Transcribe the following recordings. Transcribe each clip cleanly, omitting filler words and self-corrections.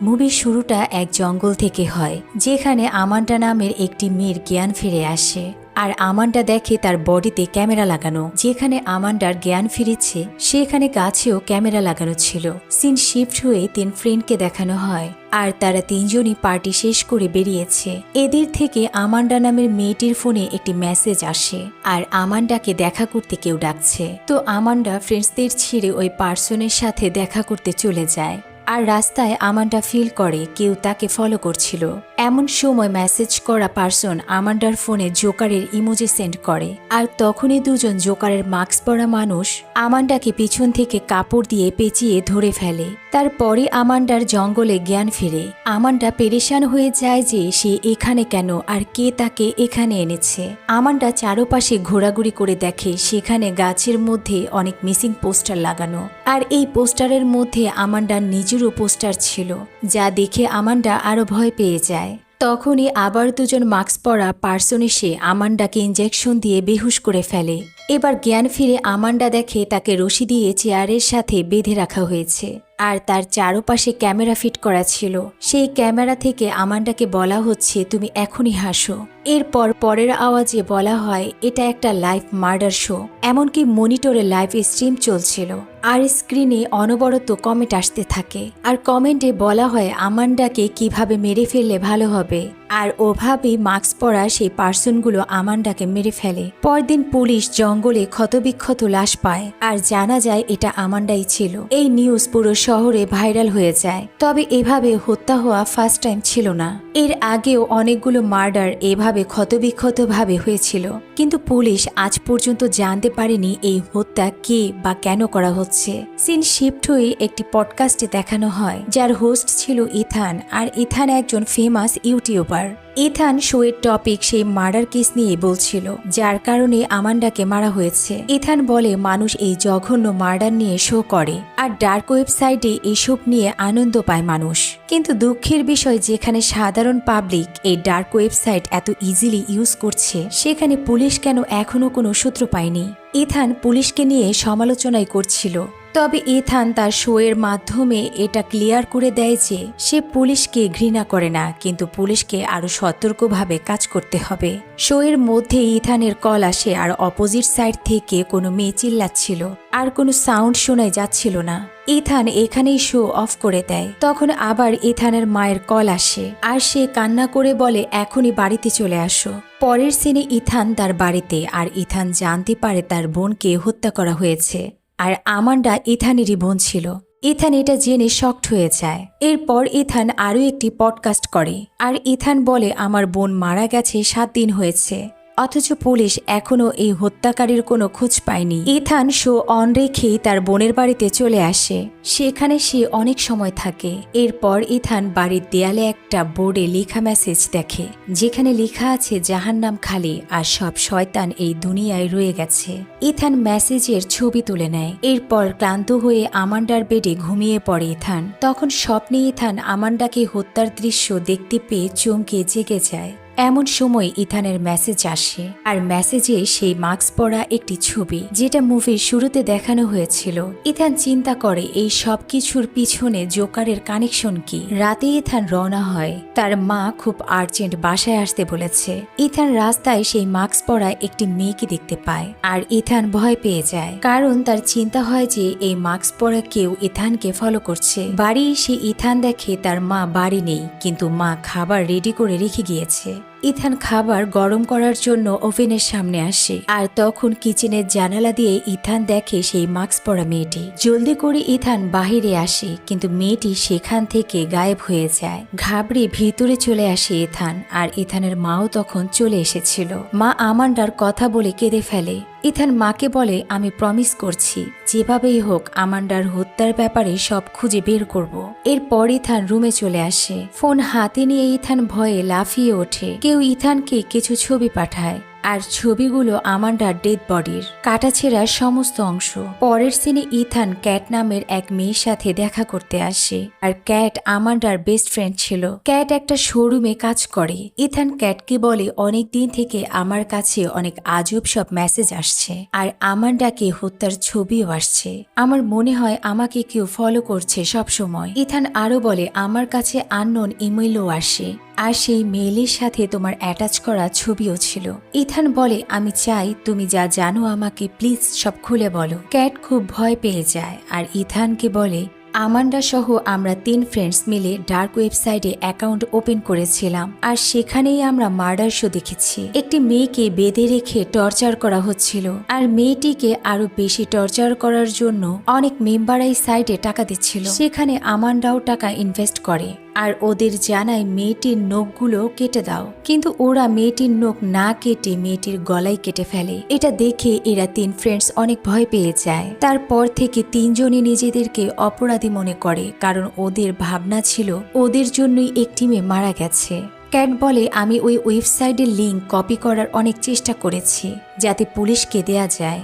মুভির শুরুটা এক জঙ্গল থেকে হয়, যেখানে আমান্ডা নামের একটি মেয়ের জ্ঞান ফিরে আসে। আর আমান্ডা দেখে তার বডিতে ক্যামেরা লাগানো। যেখানে আমান্ডার জ্ঞান ফিরেছে সেখানে গাছেও ক্যামেরা লাগানো ছিল। সিন শিফট হয়ে 3 ফ্রেন্ডকে দেখানো হয়, আর তারা 3জনই পার্টি শেষ করে বেরিয়েছে। এদের থেকে আমান্ডা নামের মেয়েটির ফোনে একটি মেসেজ আসে, আর আমান্ডাকে দেখা করতে কেউ ডাকছে। তো আমান্ডা ফ্রেন্ডসদের ছেড়ে ওই পার্সনের সাথে দেখা করতে চলে যায়। আর রাস্তায় আমান্ডা ফিল করে কেউ তাকে ফলো করছিল। এমন সময় মেসেজ করা পার্সন আমান্ডার ফোনে জোকারের ইমোজি সেন্ড করে, আর তখনই দুজন জোকারের মাস্ক পরা মানুষ আমান্ডাকে পিছন থেকে কাপড় দিয়ে পেঁচিয়ে ধরে ফেলে। তারপরে আমান্ডার জঙ্গলে জ্ঞান ফিরে। আমান্ডা পেরেশান হয়ে যায় যে সে এখানে কেন আর কে তাকে এখানে এনেছে। আমান্ডা চারপাশে ঘোরাঘুরি করে দেখে সেখানে গাছের মধ্যে অনেক মিসিং পোস্টার লাগানো, আর এই পোস্টারের মধ্যে আমান্ডার নিজেরও পোস্টার ছিল, যা দেখে আমান্ডা আরো ভয় পেয়ে যায়। তখনই আবার দুজন মাস্ক পরা পার্সন এসে আমান্ডাকে ইঞ্জেকশন দিয়ে বেহুশ করে ফেলে। এবার জ্ঞান ফিরে আমান্ডা দেখে তাকে রশি দিয়ে চেয়ারের সাথে বেঁধে রাখা হয়েছে, আর তার চারপাশে ক্যামেরা ফিট করা ছিল। সেই ক্যামেরা থেকে আমান্ডাকে বলা হচ্ছে তুমি এখনই হাসো। এরপর পরের আওয়াজে বলা হয় এটা একটা লাইভ মার্ডার শো। এমনকি মনিটরে লাইভ স্ট্রিম চলছিল, আর স্ক্রিনে অনবরত কমেন্ট আসতে থাকে। আর কমেন্টে বলা হয় আমান্ডাকে কিভাবে মেরে ফেললে ভালো হবে, আর ওভাবেই মাস্ক পরা সেই পার্সনগুলো আমান্ডাকে মেরে ফেলে। পরদিন পুলিশ জঙ্গলে ক্ষতবিক্ষত লাশ পায়, আর জানা যায় এটা আমান্ডাই ছিল। এই নিউজ পুরো শহরে ভাইরাল হয়ে যায়। তবে এভাবে হত্যা হওয়া ফার্স্ট টাইম ছিল না। এর আগেও অনেকগুলো মার্ডার এভাবে ক্ষতবিক্ষত ভাবে হয়েছিল, কিন্তু পুলিশ আজ পর্যন্ত জানতে পারেনি এই হত্যা কে বা কেন করা হচ্ছে। সিন শিফট হয়ে একটি পডকাস্টে দেখানো হয়, যার হোস্ট ছিল ইথান, আর ইথান একজন ফেমাস ইউটিউবার। ইথান শোয়ের টপিক সেই মার্ডার কেস নিয়ে বলছিল, যার কারণে আমান্ডাকে মারা হয়েছে। ইথান বলে মানুষ এই জঘন্য মার্ডার নিয়ে শো করে, আর ডার্ক ওয়েবসাইটে এসব নিয়ে আনন্দ পায় মানুষ। কিন্তু দুঃখের বিষয়, যেখানে সাধারণ পাবলিক এই ডার্ক ওয়েবসাইট এত ইজিলি ইউজ করছে, সেখানে পুলিশ কেন এখনো কোনো সূত্র পায়নি। ইথান পুলিশকে নিয়ে সমালোচনাই করছিল। তবে ইথান তার শোয়ের মাধ্যমে এটা ক্লিয়ার করে দেয় যে সে পুলিশকে ঘৃণা করে না, কিন্তু পুলিশকে আরো সতর্কভাবে কাজ করতে হবে। শোয়ের মধ্যে ইথানের কল আসে, আর অপোজিট সাইড থেকে কোনো মেয়ে চিল্লাচ্ছিল, আর কোনো সাউন্ড শোনাই যাচ্ছিল না। ইথান এখানেই শো অফ করে দেয়। তখন আবার ইথানের মায়ের কল আসে, আর সে কান্না করে বলে এখনই বাড়িতে চলে আসো। পরের সিনে ইথান তার বাড়িতে, আর ইথান জানতে পারে তার বোনকে হত্যা করা হয়েছে, আর আমান্ডা ইথানেরই বোন ছিল। ইথান এটা জেনে শকড হয়ে যায়। এরপর ইথান আরও একটি পডকাস্ট করে, আর ইথান বলে আমার বোন মারা গেছে 7 দিন হয়েছে, অথচ পুলিশ এখনো এই হত্যাকারীর কোনো খোঁজ পায়নি। ইথান শো অন রেখেই তার বোনের বাড়িতে চলে আসে। সেখানে সে অনেক সময় থাকে। এরপর ইথান বাড়ির দেয়ালে একটা বোর্ডে লেখা মেসেজ দেখে, যেখানে লেখা আছে জাহান্নাম খালি, আর সব শয়তান এই দুনিয়ায় রয়ে গেছে। ইথান মেসেজের ছবি তুলে নেয়। এরপর ক্লান্ত হয়ে আমান্ডার বেডে ঘুমিয়ে পড়ে ইথান। তখন স্বপ্নে ইথান আমান্ডাকে হত্যার দৃশ্য দেখতে পেয়ে চমকে জেগে যায়। এমন সময় ইথানের মেসেজ আসে, আর মেসেজে সেই মাস্ক পরা একটি ছবি, যেটা মুভির শুরুতে দেখানো হয়েছিল। ইথান চিন্তা করে এই সব কিছুর পিছনে জোকারের কানেকশন কি। রাতে ইথান রওনা হয়। তার মা খুব আর্জেন্ট বাসায় আসতে বলেছে। ইথান রাস্তায় সেই মাস্ক পরা একটি মেয়েকে দেখতে পায়, আর ইথান ভয় পেয়ে যায়, কারণ তার চিন্তা হয় যে এই মাস্ক পরা কেউ ইথানকে ফলো করছে। বাড়ি এসে ইথান দেখে তার মা বাড়ি নেই, কিন্তু মা খাবার রেডি করে রেখে গিয়েছে। ইথান খাবার গরম করার জন্য ওভেনের সামনে আসে, আর তখন কিচেনের জানালা দিয়ে ইথান দেখে সেই মাস্ক পরা মেয়েটি। জলদি করে ইথান বাহিরে আসে, কিন্তু মেয়েটি সেখান থেকে গায়েব হয়ে যায়। ঘাবড়ে ভিতরে চলে আসে ইথান, আর ইথানের মাও তখন চলে এসেছিল। মা আমান্ডার কথা বলে কেঁদে ফেলে। ইথান মাকে বলে আমি প্রমিস করছি যেভাবেই হোক আমান্ডার হত্যার ব্যাপারে সব খুঁজে বের করব। এরপর ইথান রুমে চলে আসে। ফোন হাতে নিয়ে ইথান ভয়ে লাফিয়ে ওঠে। কেউ ইথানকে কিছু ছবি পাঠায়, আর ছবিগুলো আমান্ডার ডেড বডির কাটাছেঁড়া সমস্ত অংশ। পরের সিনে ইথান ক্যাট নামের এক মেয়ের সাথে দেখা করতে আসে, আর ক্যাট আমান্ডার বেস্ট ফ্রেন্ড ছিল। ক্যাট একটা শোরুমে কাজ করে। ইথান ক্যাটকে বলে অনেক দিন থেকে আমার কাছে অনেক আজব সব মেসেজ আসছে, আর আমান্ডাকে হত্যার ছবিও আসছে। আমার মনে হয় আমাকে কেউ ফলো করছে সব সময়। ইথান আরো বলে আমার কাছে আননোন ইমেইলও আসে, আর সেই মেইলের সাথে তোমার অ্যাটাচ করা ছবিও ছিল। ইথান বলে আমি চাই তুমি যা জানো আমাকে প্লিজ সব খুলে বলো। ক্যাট খুব ভয় পেয়ে যায় আর ইথানকে বলে আমান্ডা সহ আমরা 3 ফ্রেন্ডস মিলে ডার্ক ওয়েবসাইটে অ্যাকাউন্ট ওপেন করেছিলাম, আর সেখানেই আমরা মার্ডার শো দেখেছি। একটি মেয়েকে বেঁধে রেখে টর্চার করা হচ্ছিল, আর মেয়েটিকে আরো বেশি টর্চার করার জন্য অনেক মেম্বার এই সাইটে টাকা দিচ্ছিল। সেখানে আমান্ডাও টাকা ইনভেস্ট করে আর ওদের জানায় মেয়েটির নখগুলো কেটে দাও, কিন্তু ওরা মেয়েটির নখ না কেটে মেয়েটির গলায় কেটে ফেলে। এটা দেখে এরা 3 ফ্রেন্ডস অনেক ভয় পেয়ে যায়। তারপর থেকে 3 জনই নিজেদেরকে অপরাধী মনে করে, কারণ ওদের ভাবনা ছিল ওদের জন্যই একটি মেয়ে মারা গেছে। ক্যাট বলে আমি ওই ওয়েবসাইটের লিঙ্ক কপি করার অনেক চেষ্টা করেছি যাতে পুলিশকে দেয়া যায়,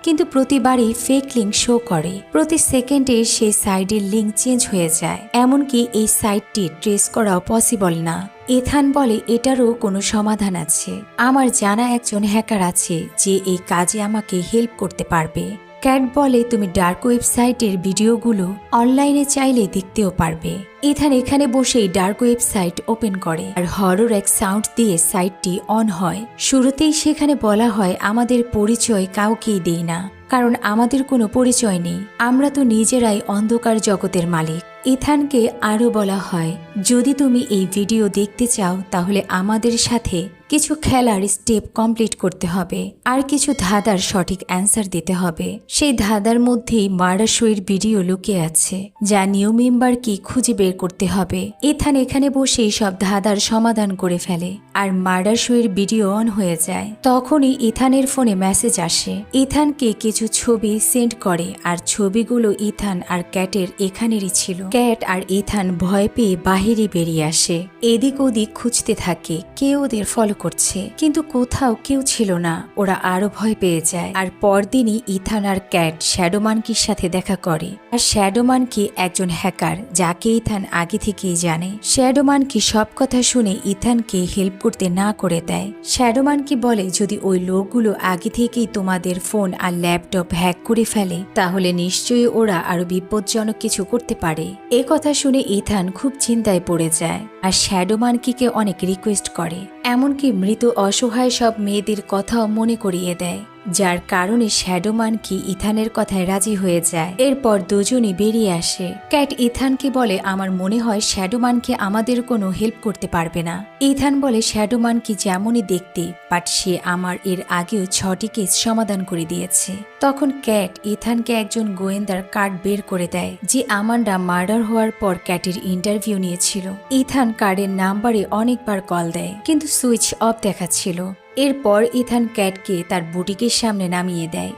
কিন্তু প্রতিবারই ফেক লিঙ্ক শো করে। প্রতি সেকেন্ডে সেই সাইটের লিঙ্ক চেঞ্জ হয়ে যায়, এমনকি এই সাইটটি ট্রেস করাও পসিবল না। ইথান বলে এটারও কোনো সমাধান আছে। আমার জানা একজন হ্যাকার আছে যে এই কাজে আমাকে হেল্প করতে পারবে। ক্যাট বলে তুমি ডার্ক ওয়েবসাইটের ভিডিওগুলো অনলাইনে চাইলে দেখতেও পারবে। ইথান এখানে বসেই ডার্ক ওয়েবসাইট ওপেন করে আর হরর এক সাউন্ড দিয়ে সাইটটি অন হয়। শুরুতেই সেখানে বলা হয় আমাদের পরিচয় কাউকেই দেই না, কারণ আমাদের কোনো পরিচয় নেই, আমরা তো নিজেরাই অন্ধকার জগতের মালিক। ইথানকে আরও বলা হয় যদি তুমি এই ভিডিও দেখতে চাও তাহলে আমাদের সাথে কিছু খেলার স্টেপ কমপ্লিট করতে হবে আর কিছু ধাঁধার সঠিক অ্যান্সার দিতে হবে। সেই ধাঁধার মধ্যেই মার্ডার শোয়ের ভিডিও লুকিয়ে আছে, যা নিউ মেম্বারকে খুঁজে বের করতে হবে। ইথান এখানে বসেই সব ধাঁধার সমাধান করে ফেলে আর মার্ডার শোয়ের ভিডিও অন হয়ে যায়। তখনই ইথানের ফোনে মেসেজ আসে। ইথানকে কিছু ছবি সেন্ড করে আর ছবিগুলো ইথান আর ক্যাটের এখানেরই ছিল। ক্যাট আর ইথান ভয় পেয়ে বাহিরে বেরিয়ে আসে। এদিক ওদিক খুঁজতে থাকে কেউ ওদের ফলো করছে, কিন্তু কোথাও কেউ ছিল না। ওরা আরো ভয় পেয়ে যায়। আর পরদিনই ইথান আর ক্যাট শ্যাডো মানকির সাথে দেখা করে। আর শ্যাডো মানকি একজন হ্যাকার যাকে ইথান আগে থেকেই জানে। শ্যাডো মানকি সব কথা শুনে ইথানকে হেল্প করতে না করে দেয়। শ্যাডো মানকি বলে যদি ওই লোকগুলো আগে থেকেই তোমাদের ফোন আর ল্যাপটপ হ্যাক করে ফেলে তাহলে নিশ্চয়ই ওরা আরো বিপজ্জনক কিছু করতে পারে। এ কথা শুনে ইথান খুব চিন্তায় পড়ে যায় আর শ্যাডো মানকিকে অনেক রিকোয়েস্ট করে, এমনকি মৃত অসহায় সব মেয়েদের কথাও মনে করিয়ে দেয়, যার কারণে শ্যাডো মানকি ইথানের কথায় রাজি হয়ে যায়। এরপর দুজনই বেরিয়ে আসে। ক্যাট ইথানকে বলে আমার মনে হয় শ্যাডো মানকি আমাদের কোনো হেল্প করতে পারবে না। ইথান বলে শ্যাডো মানকি যেমনই দেখতে, বাট সে আমার এর আগেও 6টি কেস সমাধান করে দিয়েছে। তখন ক্যাট ইথানকে একজন গোয়েন্দার কার্ড বের করে দেয় যে আমান্ডা মার্ডার হওয়ার পর ক্যাটের ইন্টারভিউ নিয়েছিল। ইথান কার্ডের নাম্বারে অনেকবার কল দেয়, কিন্তু সুইচ অফ দেখাচ্ছিল। এরপর ইথান ক্যাটকে তার বুটিকের সামনে নামিয়ে দেয়।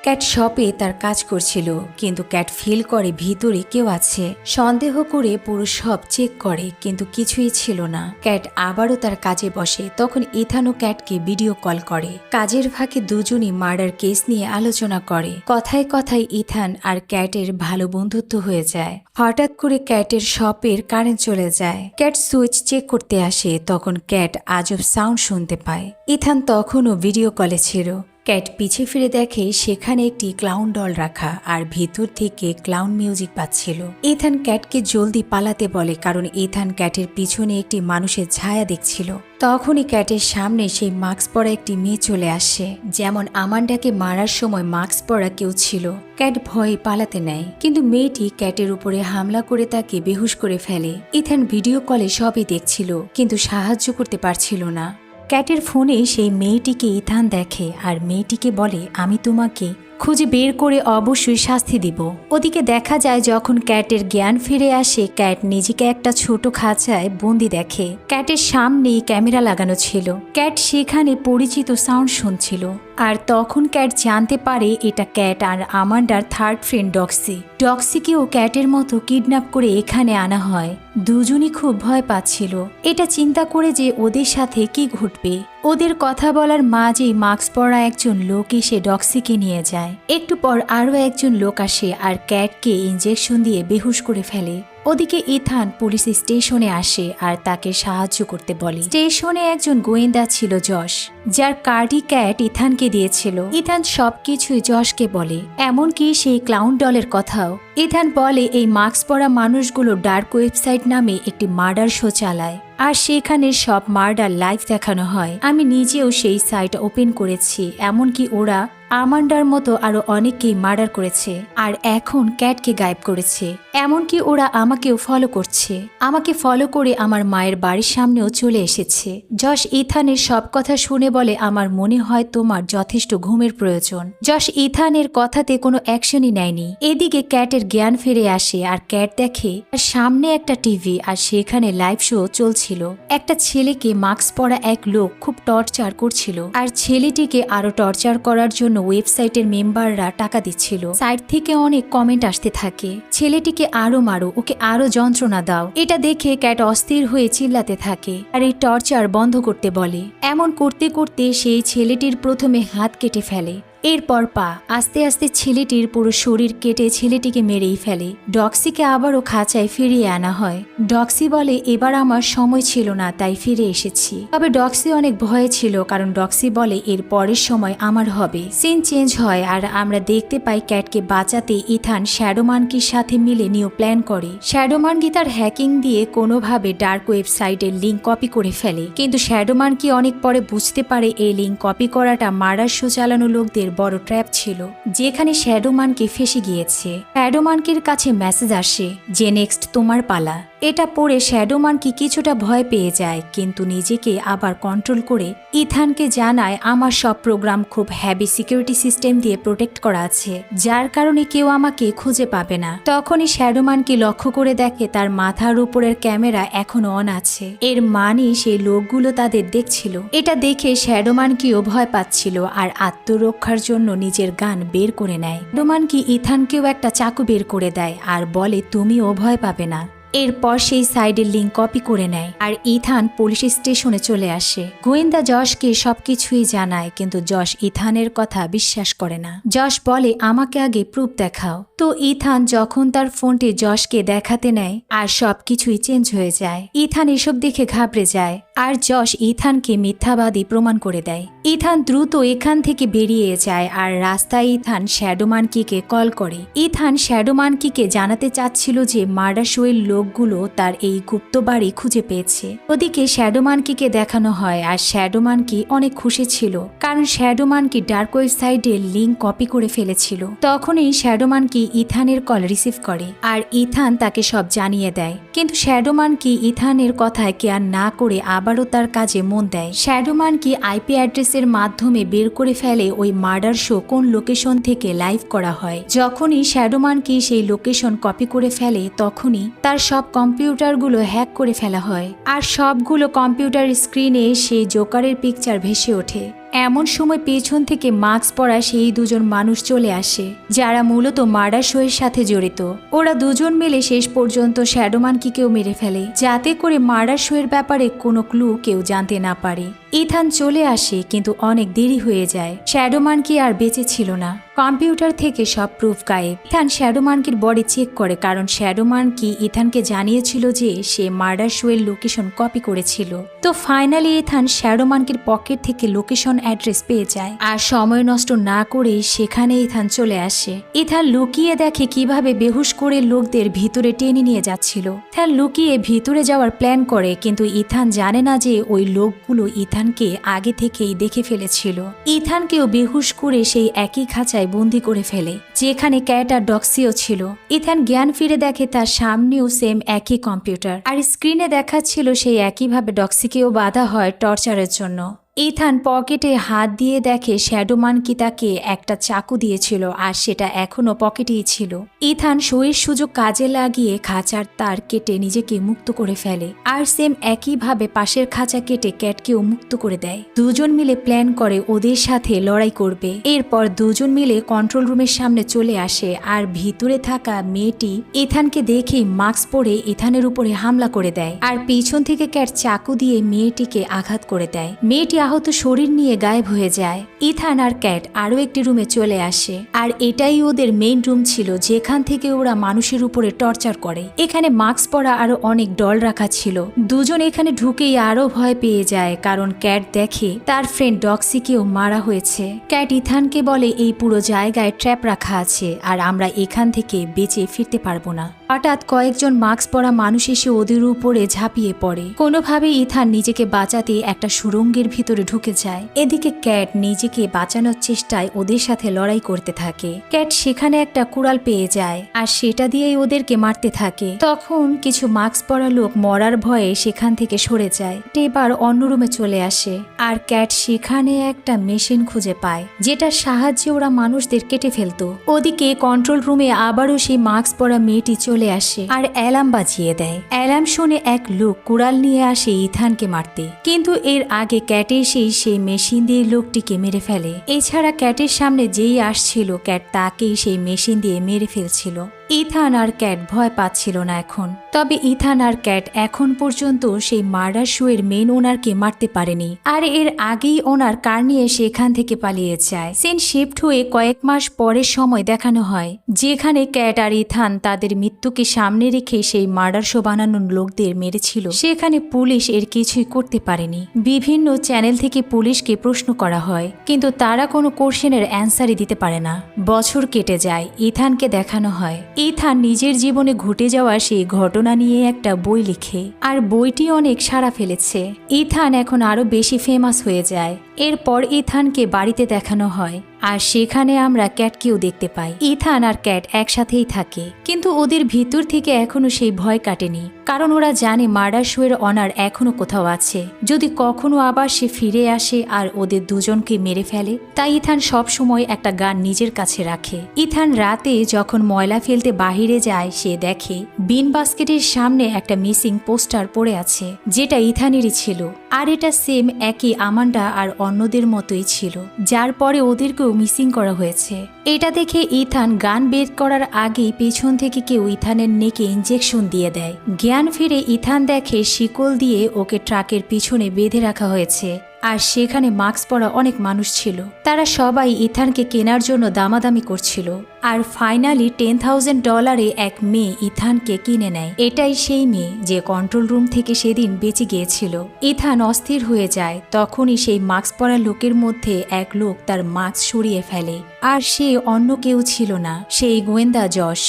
ক্যাট শপে তার কাজ করছিল, কিন্তু ক্যাট ফিল করে ভিতরে কেউ আছে। সন্দেহ করে পুরো শপ চেক করে, কিন্তু কিছুই ছিল না। ক্যাট আবারও তার কাজে বসে। তখন ইথানও ক্যাটকে ভিডিও কল করে। কাজের ফাঁকে দুজনই মার্ডার কেস নিয়ে আলোচনা করে। কথায় কথায় ইথান আর ক্যাটের ভালো বন্ধুত্ব হয়ে যায়। হঠাৎ করে ক্যাটের শপের কারেন্ট চলে যায়। ক্যাট সুইচ চেক করতে আসে, তখন ক্যাট আজব সাউন্ড শুনতে পায়। ইথান তখনও ভিডিও কলে ছিল। ক্যাট পিছে ফিরে দেখে সেখানে একটি ক্লাউন ডল রাখা আর ভিতর থেকে ক্লাউন মিউজিক পাচ্ছিল। ইথান ক্যাটকে জলদি পালাতে বলে, কারণ ইথান ক্যাটের পিছনে একটি মানুষের ছায়া দেখছিল। তখনই ক্যাটের সামনে সেই মাস্ক পরা একটি মেয়ে চলে আসে, যেমন আমান্ডাকে মারার সময় মাস্ক পরা কেউ ছিল। ক্যাট ভয়ে পালাতে নেয়, কিন্তু মেয়েটি ক্যাটের উপরে হামলা করে তাকে বেহুশ করে ফেলে। ইথান ভিডিও কলে সবই দেখছিল, কিন্তু সাহায্য করতে পারছিল না। ক্যাটের ফোনে সেই মেয়েটিকে ইথান দেখে আর মেয়েটিকে বলে আমি তোমাকে খুঁজে বের করে অবশ্যই শাস্তি দিব। ওদিকে দেখা যায় যখন ক্যাটের জ্ঞান ফিরে আসে, ক্যাট নিজেকে একটা ছোট খাঁচায় বন্দি দেখে। ক্যাটের সামনেই ক্যামেরা লাগানো ছিল। ক্যাট সেখানে পরিচিত সাউন্ড শুনছিল। আর তখন ক্যাট জানতে পারে এটা ক্যাট আর আমান্ডার থার্ড ফ্রেন্ড ডক্সি। ডক্সিকেও ক্যাটের মতো কিডন্যাপ করে এখানে আনা হয়। দুজনই খুব ভয় পাচ্ছিল, এটা চিন্তা করে যে ওদের সাথে কি ঘটবে। ওদের কথা বলার মাঝেই মাস্ক পরা একজন লোক এসে ডক্সিকে নিয়ে যায়। একটু পর আরও একজন লোক আসে আর ক্যাটকে ইঞ্জেকশন দিয়ে বেহুশ করে ফেলে। ওদিকে ইথান পুলিশ স্টেশনে আসে আর তাকে সাহায্য করতে বলে। স্টেশনে একজন গোয়েন্দা ছিল যশ, যার কার্ডই ক্যাট ইথানকে দিয়েছিল। ইথান সবকিছুই যশকে বলে, এমনকি সেই ক্লাউন ডলের কথাও। ইথান বলে এই মাস্ক পরা মানুষগুলো ডার্ক ওয়েবসাইট নামে একটি মার্ডার শো চালায় আর সেখানে সব মার্ডার লাইভ দেখানো হয়। আমি নিজেও সেই সাইট ওপেন করেছি, এমনকি ওরা আমান্ডার মতো আরো অনেককেই মার্ডার করেছে আর এখন ক্যাটকে গায়েব করেছে। এমনকি ওরা আমাকেও ফলো করছে, আমাকে ফলো করে আমার মায়ের বাড়ির সামনেও চলে এসেছে। যশ ইথানের সব কথা শুনে বলে, আমার মনে হয় তোমার যথেষ্ট ঘুমের প্রয়োজন। যশ ইথানের কথাতে কোনো অ্যাকশনই নেয়নি। এদিকে ক্যাটের জ্ঞান ফিরে আসে আর ক্যাট দেখে সামনে একটা টিভি আর সেখানে লাইভ শো চলছিল। একটা ছেলেকে মাস্ক পরা এক লোক খুব টর্চার করছিল আর ছেলেটিকে আরো টর্চার করার জন্য ওয়েবসাইটের মেম্বাররা টাকা দিচ্ছিল। সাইট থেকে অনেক কমেন্ট আসতে থাকে, ছেলেটিকে আরো মারো, ওকে আরো যন্ত্রণা দাও। এটা দেখে ক্যাট অস্থির হয়ে চিল্লাতে থাকে আর এই টর্চার বন্ধ করতে বলে। এমন করতে করতে সেই ছেলেটির প্রথমে হাত কেটে ফেলে, এরপর পা, আস্তে আস্তে ছেলেটির পুরো শরীর কেটে ছেলেটিকে মেরেই ফেলে। ডক্সিকে আবারও খাঁচায় ফিরিয়ে আনা হয়। ডক্সি বলে, এবার আমার সময় ছিল না তাই ফিরে এসেছি। তবে ডক্সি অনেক ভয়ে ছিল, কারণ ডক্সি বলে এর পরের সময় আমার হবে। সিন চেঞ্জ হয় আর আমরা দেখতে পাই ক্যাটকে বাঁচাতে ইথান শ্যাডোমানকির সাথে মিলে নিউ প্ল্যান করে। শ্যাডোমানকি তার হ্যাকিং দিয়ে কোনোভাবে ডার্ক ওয়েবসাইটের লিঙ্ক কপি করে ফেলে, কিন্তু শ্যাডোমানকি অনেক পরে বুঝতে পারে এই লিঙ্ক কপি করাটা মার্ডার শো চালানো লোকদের বড় ট্র্যাপ ছিল, যেখানে শ্যাডোমানকি ফেসে গিয়েছে। শ্যাডোমানকির কাছে মেসেজ আসে যে নেক্সট তোমার পালা। এটা পড়ে শ্যাডোমানকি কিছুটা ভয় পেয়ে যায়, কিন্তু নিজেকে আবার কন্ট্রোল করে ইথানকে জানায় আমার সব প্রোগ্রাম খুব হ্যাভি সিকিউরিটি সিস্টেম দিয়ে প্রোটেক্ট করা আছে, যার কারণে কেউ আমাকে খুঁজে পাবে না। তখনই শ্যাডোমানকি লক্ষ্য করে দেখে তার মাথার উপরের ক্যামেরা এখনো অন আছে, এর মানে সেই লোকগুলো তাদের দেখছিল। এটা দেখে শ্যাডোমানকিও ভয় পাচ্ছিল আর আত্মরক্ষার জন্য নিজের গান বের করে নেয়। শ্যাডোমানকি ইথানকেও একটা চাকু বের করে দেয় আর বলে তুমিও ভয় পাবে না। এরপর সেই সাইডের লিঙ্ক কপি করে নেয় আর ইথান পুলিশ স্টেশনে চলে আসে। গোয়েন্দা যশকে সবকিছুই জানায়, কিন্তু যশ ইথানের কথা বিশ্বাস করে না। যশ বলে আমাকে আগে প্রুফ দেখাও। তো ইথান যখন তার ফোনটি যশকে দেখাতে নেয় আর সবকিছুই চেঞ্জ হয়ে যায়। ইথান এসব দেখে ঘাবড়ে যায় আর যশ ইথানকে মিথ্যাবাদী প্রমাণ করে দেয়। ইথান দ্রুত এখান থেকে বেরিয়ে যায় আর রাস্তায় ইথান শ্যাডোমানকিকে কল করে। ইথান শ্যাডোমানকিকে জানাতে চাচ্ছিল যে মার্ডার শোয়ের লোকগুলো তার এই গুপ্ত বাড়ি খুঁজে পেয়েছে। ওদিকে শ্যাডোমানকিকে দেখানো হয় আর শ্যাডোমানকি অনেক খুশি ছিল, কারণ শ্যাডোমানকি ডার্ক ওয়েবসাইটের লিঙ্ক কপি করে ফেলেছিল। তখনই শ্যাডোমানকি ইথানের কল রিসিভ করে আর ইথান তাকে সব জানিয়ে দেয়, কিন্তু শ্যাডোমানকি ইথানের কথায় কেয়ার না করে আবারও তার কাজে মন দেয়। শ্যাডোমানকি আইপি অ্যাড্রেসের মাধ্যমে বের করে ফেলে ওই মার্ডার শো কোন লোকেশন থেকে লাইভ করা হয়। যখনই শ্যাডোমানকি সেই লোকেশন কপি করে ফেলে তখনই তার সব কম্পিউটারগুলো হ্যাক করে ফেলা হয় আর সবগুলো কম্পিউটার স্ক্রিনে সেই জোকারের পিকচার ভেসে ওঠে। এমন সময় পেছন থেকে মাস্ক পরা সেই দুজন মানুষ চলে আসে, যারা মূলত মার্ডার শো এর সাথে জড়িত। ওরা দুজন মিলে শেষ পর্যন্ত শ্যাডোমানকিকেও মেরে ফেলে, যাতে করে মার্ডার শো এর ব্যাপারে কোনো ক্লু কেউ জানতে না পারে। ইথান চলে আসে, কিন্তু অনেক দেরি হয়ে যায়। শ্যাডোমানকি আর বেঁচে ছিল না, কম্পিউটার থেকে সব প্রুফ গায়েব। ইথান শ্যাডোমানকির বডি চেক করে, কারণ শ্যাডোমানকি ইথানকে জানিয়েছিল যে সে মার্ডার শো এর লোকেশন কপি করেছিল। তো ফাইনালি ইথান শ্যাডোমানকির পকেট থেকে লোকেশন অ্যাড্রেস পেয়ে যায় আর সময় নষ্ট না করে সেখানে ইথান চলে আসে। ইথান লুকিয়ে দেখে কিভাবে বেহুশ করে লোকদের ভিতরে টেনে নিয়ে যাচ্ছিল। ইথান লুকিয়ে ভিতরে যাওয়ার প্ল্যান করে, কিন্তু ইথান জানে না যে ওই লোকগুলো ইথানকে আগে থেকেই দেখে ফেলেছিল। ইথানকেও বেহুশ করে সেই একই খাঁচায় বন্দি করে ফেলে, যেখানে ক্যাট আর ডক্সিও ছিল। ইথান জ্ঞান ফিরে দেখে তার সামনেও সেম একই কম্পিউটার আর স্ক্রিনে দেখাচ্ছিল সেই একইভাবে ডক্সিকেও বাধা হয় টর্চারের জন্য। ইথান পকেটে হাত দিয়ে দেখে শ্যাডো মানকি তাকে একটা চাকু দিয়েছিল আর সেটা এখনো পকেটেই ছিল। ইথান সইয়ের সুযোগ কাজে লাগিয়ে খাঁচার তার কেটে নিজেকে মুক্ত করে ফেলে আর সেম একইভাবে পাশের খাঁচা কেটে ক্যাটকেও মুক্ত করে দেয়। দুজন মিলে প্ল্যান করে ওদের সাথে লড়াই করবে। এরপর দুজন মিলে কন্ট্রোল রুমের সামনে চলে আসে আর ভিতরে থাকা মেয়েটি ইথানকে দেখেই মাস্ক পরে ইথানের উপরে হামলা করে দেয় আর পিছন থেকে ক্যাট চাকু দিয়ে মেয়েটিকে আঘাত করে দেয়। মেয়েটি আহত শরীর নিয়ে গায়েব হয়ে যায়। ইথান আর ক্যাট আরো একটি রুমে চলে আসে আর এটাই ওদের মেইন রুম ছিল যেখান থেকে ওরা মানুষের উপরে টর্চার করে। এখানে মাস্ক পরা আরো অনেক ডল রাখা ছিল। দুজন এখানে ঢুকেই আরো ভয় পেয়ে যায় কারণ ক্যাট দেখে তার ফ্রেন্ড ডক্সিকেও মারা হয়েছে। ক্যাট ইথানকে বলে এই পুরো জায়গায় ট্র্যাপ রাখা আছে আর আমরা এখান থেকে বেঁচে ফিরতে পারবো না। হঠাৎ কয়েকজন মাস্ক পরা মানুষ এসে ওদের উপরে ঝাঁপিয়ে পড়ে। কোনোভাবে ইথান নিজেকে বাঁচাতে একটা সুড়ঙ্গের ভিতরে ঢুকে যায়। এদিকে ক্যাট নিজেকে বাঁচানোর চেষ্টায় ওদের সাথে লড়াই করতে থাকে। ক্যাট সেখানে একটা কুড়াল পেয়ে যায় আর সেটা দিয়েই ওদেরকে মারতে থাকে। তখন কিছু মাস্ক পরা লোক মরার ভয়ে সেখান থেকে সরে যায়। এবার অন্য রুমে চলে আসে আর ক্যাট সেখানে একটা মেশিন খুঁজে পায় যেটার সাহায্যে ওরা মানুষদের কেটে ফেলতো। ওদিকে কন্ট্রোল রুমে আবারও সেই মাস্ক পরা মেয়েটি চলে আসে আর অ্যালার্ম বাজিয়ে দেয়। অ্যালার্ম শুনে এক লোক কুড়াল নিয়ে আসে ইথানকে মারতে, কিন্তু এর আগে ক্যাট এসেই সেই মেশিন দিয়ে লোকটিকে মেরে ফেলে। এছাড়া ক্যাটের সামনে যেই আসছিল ক্যাট তাকেই সেই মেশিন দিয়ে মেরে ফেলছিল। ইথান আর ক্যাট ভয় পাচ্ছিল না এখন। তবে ইথান আর ক্যাট এখন পর্যন্ত সেই মার্ডার শোয়ের মেন ওনারকে মারতে পারেনি আর এর আগেই ওনার কার নিয়ে সেখান থেকে পালিয়ে যায়। সিন শিফট হয়ে কয়েক মাস পরের সময় দেখানো হয় যেখানে ক্যাট আর ইথান তাদের মৃত্যুকে সামনে রেখে সেই মার্ডার শো বানানোর লোকদের মেরেছিল। সেখানে পুলিশ এর কিছুই করতে পারেনি। বিভিন্ন চ্যানেল থেকে পুলিশকে প্রশ্ন করা হয় কিন্তু তারা কোনো কোশ্চেনের অ্যান্সারই দিতে পারে না। বছর কেটে যায়। ইথানকে দেখানো হয় ইথান নিজের জীবনে ঘটে যাওয়া সেই ঘটনা নিয়ে একটা বই লিখে আর বইটি অনেক সাড়া ফেলেছে। ইথান এখন আরো বেশি ফেমাস হয়ে যায়। এরপর ইথানকে বাড়িতে দেখানো হয় আর সেখানে আমরা ক্যাটকেও দেখতে পাই। ইথান আর ক্যাট একসাথেই থাকে কিন্তু ওদের ভিতর থেকে এখনো সেই ভয় কাটেনি কারণ ওরা জানে মার্ডার শোয়ের অনার এখনো কোথাও আছে। যদি কখনো আবার সে ফিরে আসে আর ওদের দুজনকে মেরে ফেলে, তাই ইথান সব সময় একটা গান নিজের কাছে রাখে। ইথান রাতে যখন ময়লা ফেলতে বাহিরে যায় সে দেখে বিন বাস্কেটের সামনে একটা মিসিং পোস্টার পড়ে আছে যেটা ইথানেরই ছিল আর এটা সেম একই আমান্ডা আর অন্যদের মতোই ছিল, যার পরে ওদেরকেও মিসিং করা হয়েছে। এটা দেখে ইথান গান বের করার আগেই পেছন থেকে কেউ ইথানের নেকে ইঞ্জেকশন দিয়ে দেয়। জ্ঞান ফিরে ইথান দেখে শিকল দিয়ে ওকে ট্রাকের পিছনে বেঁধে রাখা হয়েছে আর সেখানে মাস্ক পরা অনেক মানুষ ছিল। তারা সবাই ইথানকে কেনার জন্য দামাদামি করছিল আর ফাইনালি $10,000 এক মেয়ে ইথানকে কিনে নেয়। এটাই সেই মেয়ে যে কন্ট্রোল রুম থেকে সেদিন বেঁচে গিয়েছিল। ইথান অস্থির হয়ে যায়। তখনই সেই মাস্ক পরা লোকের মধ্যে এক লোক তার মাস্ক সরিয়ে ফেলে আর সে অন্য কেউ ছিল না, সেই গোয়েন্দা যশ,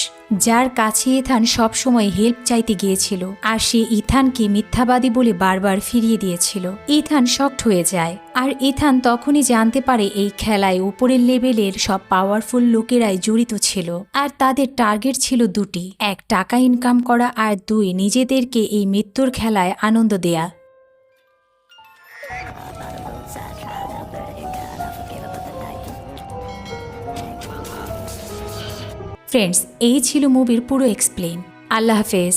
যার কাছে ইথান সবসময় হেল্প চাইতে গিয়েছিল আর সে ইথানকে মিথ্যাবাদী বলে বারবার ফিরিয়ে দিয়েছিল। ইথান শকড হয়ে যায় আর ইথান তখনই জানতে পারে এই খেলায় উপরের লেভেলের সব পাওয়ারফুল লোকেরাই জড়িত ছিল আর তাদের টার্গেট ছিল দুটি, এক টাকা ইনকাম করা আর দুই নিজেদেরকে এই মৃত্যুর খেলায় আনন্দ দেয়া। ফ্রেন্ডস, এই ছিল মুভির পুরো এক্সপ্লেন। আল্লাহ হাফেজ।